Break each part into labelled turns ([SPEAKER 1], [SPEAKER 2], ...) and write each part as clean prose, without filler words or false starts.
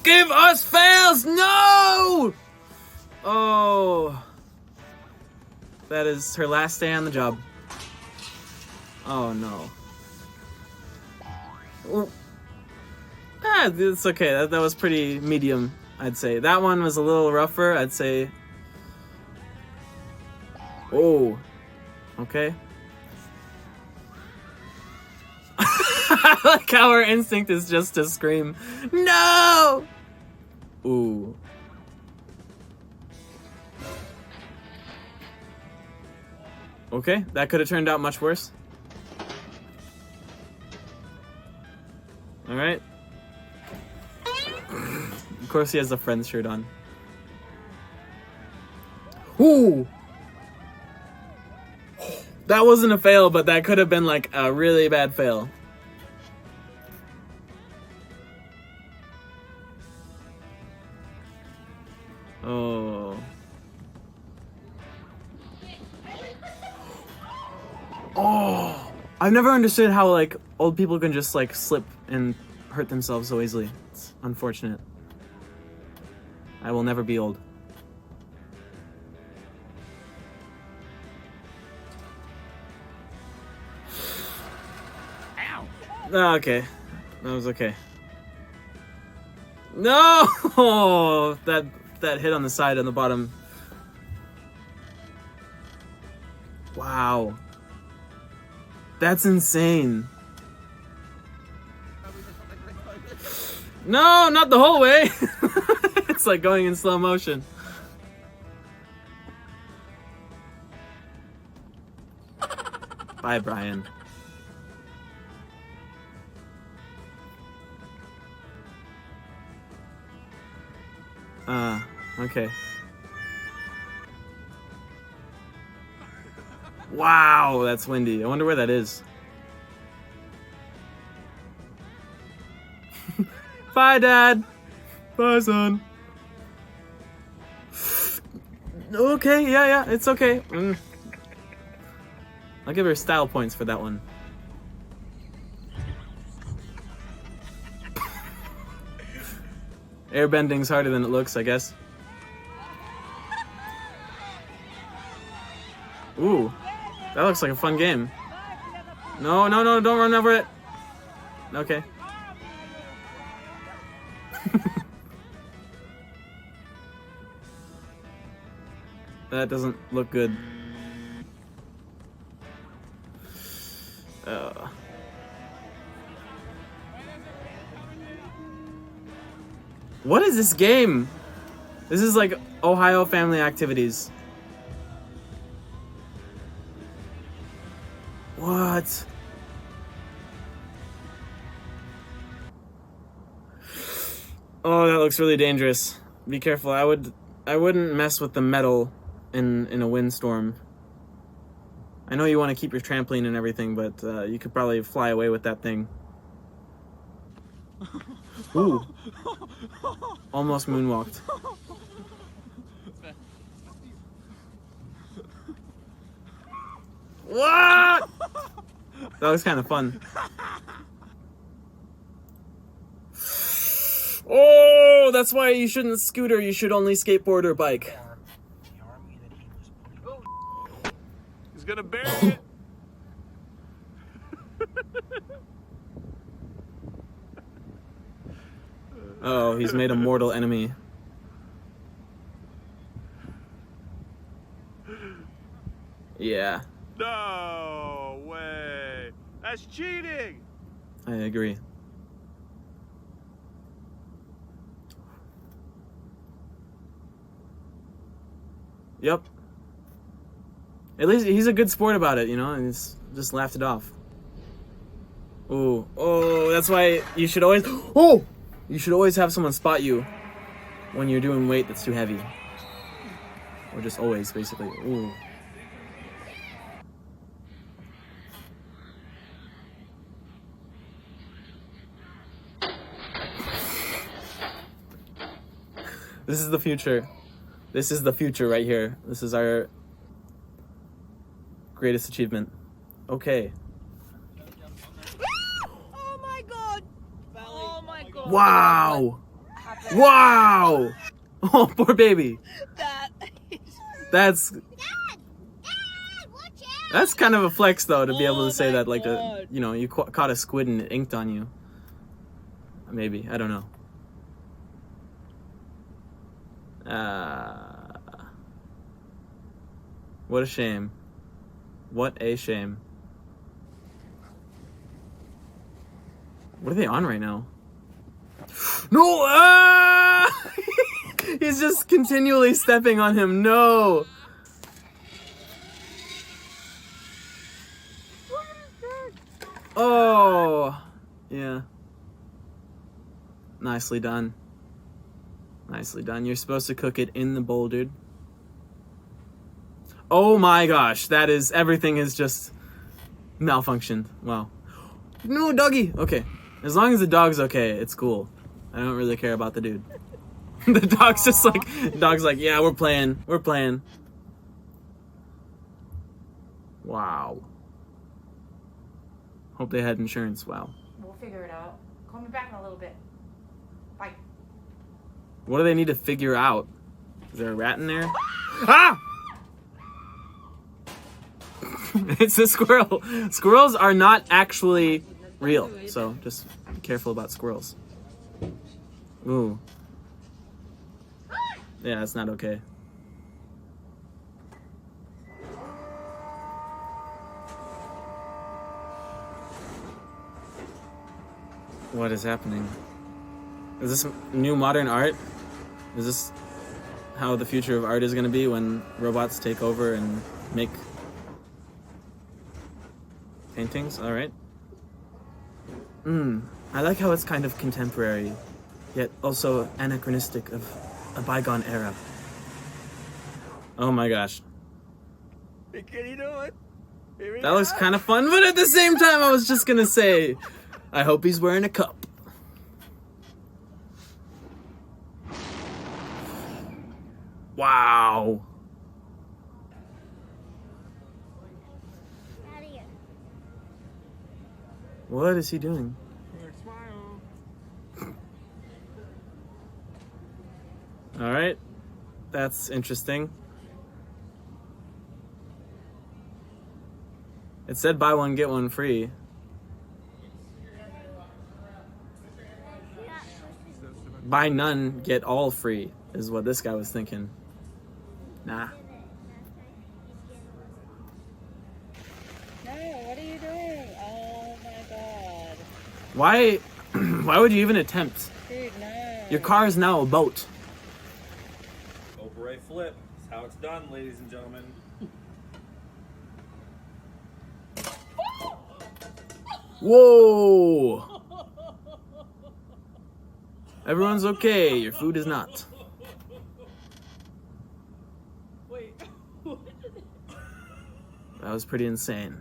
[SPEAKER 1] Give us fails! No! Oh. That is her last day on the job. Oh no. Well, it's okay. That was pretty medium, I'd say. That one was a little rougher, I'd say. Oh. Okay. I like how her instinct is just to scream, no! Ooh. Okay, that could have turned out much worse. Alright. Of course he has the Friends shirt on. Ooh! That wasn't a fail, but that could have been like a really bad fail. Oh. Oh. I've never understood how like old people can just like slip and hurt themselves so easily. It's unfortunate. I will never be old. Ow. Okay. That was okay. No! That hit on the side and the bottom. Wow. That's insane. No, not the whole way. It's like going in slow motion. Bye, Brian. Okay. Wow, that's windy. I wonder where that is. Bye, Dad. Bye, son. Okay, yeah, it's okay. I'll give her style points for that one. Airbending's harder than it looks, I guess. Ooh, that looks like a fun game. No, don't run over it. Okay. That doesn't look good. What is this game? This is like Ohio Family Activities. What? Oh, that looks really dangerous. Be careful. I wouldn't mess with the metal in a windstorm. I know you want to keep your trampoline and everything, but you could probably fly away with that thing. Ooh. Almost moonwalked. What? That was kind of fun. Oh, that's why you shouldn't scooter. You should only skateboard or bike.
[SPEAKER 2] He's gonna bury it.
[SPEAKER 1] Oh, he's made a mortal enemy. Yeah.
[SPEAKER 2] No way. That's cheating.
[SPEAKER 1] I agree. Yep. At least he's a good sport about it, you know, and he's just laughed it off. Ooh. Oh, that's why you should always... Oh! You should always have someone spot you when you're doing weight that's too heavy. Or just always, basically. Ooh. This is the future. This is the future right here. This is our greatest achievement. Okay.
[SPEAKER 3] Oh my god! Oh my god!
[SPEAKER 1] Wow! Wow! Oh, poor baby. That's that's kind of a flex though to be able to say that like you caught a squid and it inked on you. Maybe, I don't know. What a shame. What a shame. What are they on right now? No! Ah! He's just continually stepping on him. No! Oh! Yeah. Nicely done. Nicely done. You're supposed to cook it in the bowl, dude. Oh my gosh, that is, everything is just malfunctioned. Wow. No, doggy! Okay. As long as the dog's okay, it's cool. I don't really care about the dude. The dog's just like, yeah, we're playing. We're playing. Wow. Hope they had insurance. Wow.
[SPEAKER 3] We'll figure it out. Call me back in a little bit. Bye.
[SPEAKER 1] What do they need to figure out? Is there a rat in there? Ah! It's a squirrel. Squirrels are not actually real, so just be careful about squirrels. Ooh. Yeah, that's not okay. What is happening? Is this new modern art? Is this how the future of art is going to be when robots take over and make paintings? All right. I like how it's kind of contemporary, yet also anachronistic of a bygone era. Oh my gosh.
[SPEAKER 2] Hey, can you do it? Here we
[SPEAKER 1] That looks
[SPEAKER 2] are.
[SPEAKER 1] kind of fun, but at the same time, I was just gonna say, I hope he's wearing a cup. Wow. What is he doing?
[SPEAKER 2] Smile.
[SPEAKER 1] All right. That's interesting. It said buy one, get one free. Buy none, get all free, is what this guy was thinking. Nah.
[SPEAKER 3] No, what are you doing? Oh my god.
[SPEAKER 1] Why would you even attempt?
[SPEAKER 3] Dude, no.
[SPEAKER 1] Your car is now a boat.
[SPEAKER 2] Opera flip. That's how it's done, ladies and gentlemen.
[SPEAKER 1] Whoa! Everyone's okay, your food is not.
[SPEAKER 3] Wait.
[SPEAKER 1] That was pretty insane.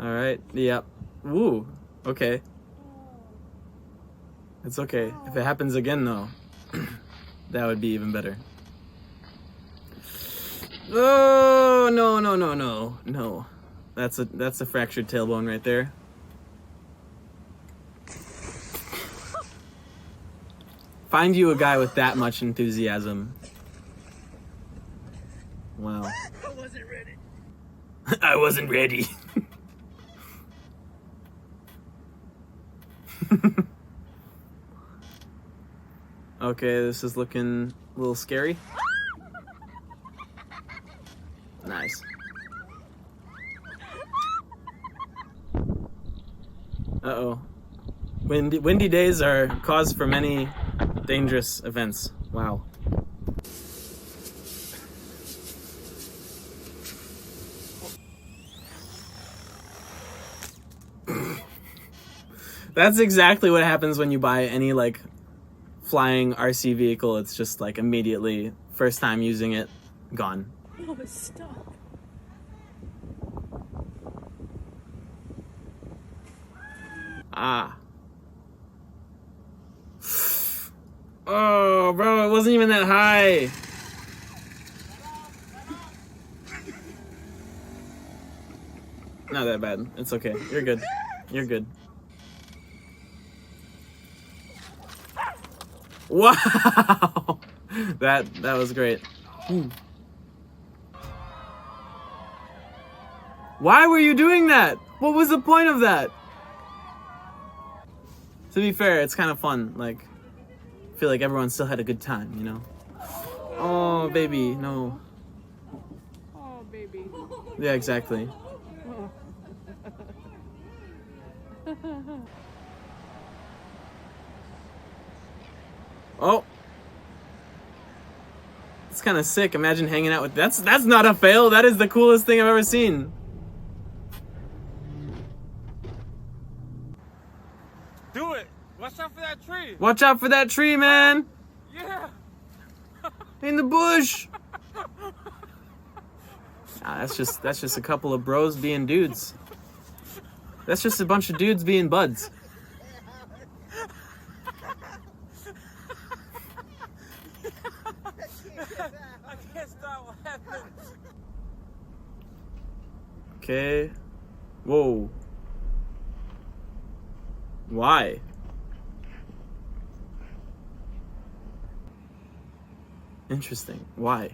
[SPEAKER 1] Alright, yep. Woo, okay. It's okay. If it happens again, though, that would be even better. Oh, no, no, no, no, no. That's a fractured tailbone right there. Find you a guy with that much enthusiasm. Wow.
[SPEAKER 2] I wasn't ready.
[SPEAKER 1] I wasn't ready. Okay, this is looking a little scary. Nice. Uh-oh. Windy days are cause for many dangerous events. Wow. That's exactly what happens when you buy any like flying RC vehicle. It's just like immediately first time using it, gone.
[SPEAKER 3] Oh, stop.
[SPEAKER 1] Ah. Oh, bro, it wasn't even that high. Not that bad. It's okay. You're good. You're good. Wow. That was great. Ooh. Why were you doing that? What was the point of that? To be fair, it's kind of fun. Like, I feel like everyone still had a good time, you know? Oh, baby, no.
[SPEAKER 3] Oh, baby.
[SPEAKER 1] Yeah, exactly. Oh. It's kind of sick. Imagine hanging out with... That's not a fail. That is the coolest thing I've ever seen.
[SPEAKER 2] Do it! Watch out for that tree!
[SPEAKER 1] Watch out for that tree, man.
[SPEAKER 2] Yeah!
[SPEAKER 1] In the bush. That's just a couple of bros being dudes. That's just a bunch of dudes being buds.
[SPEAKER 2] I can't stop laughing.
[SPEAKER 1] Okay. Whoa. Why? Interesting. Why?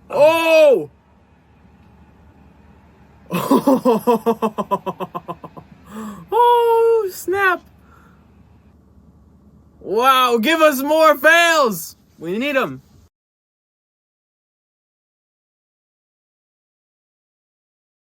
[SPEAKER 1] Oh! Oh, snap. Wow, give us more fails. We need them.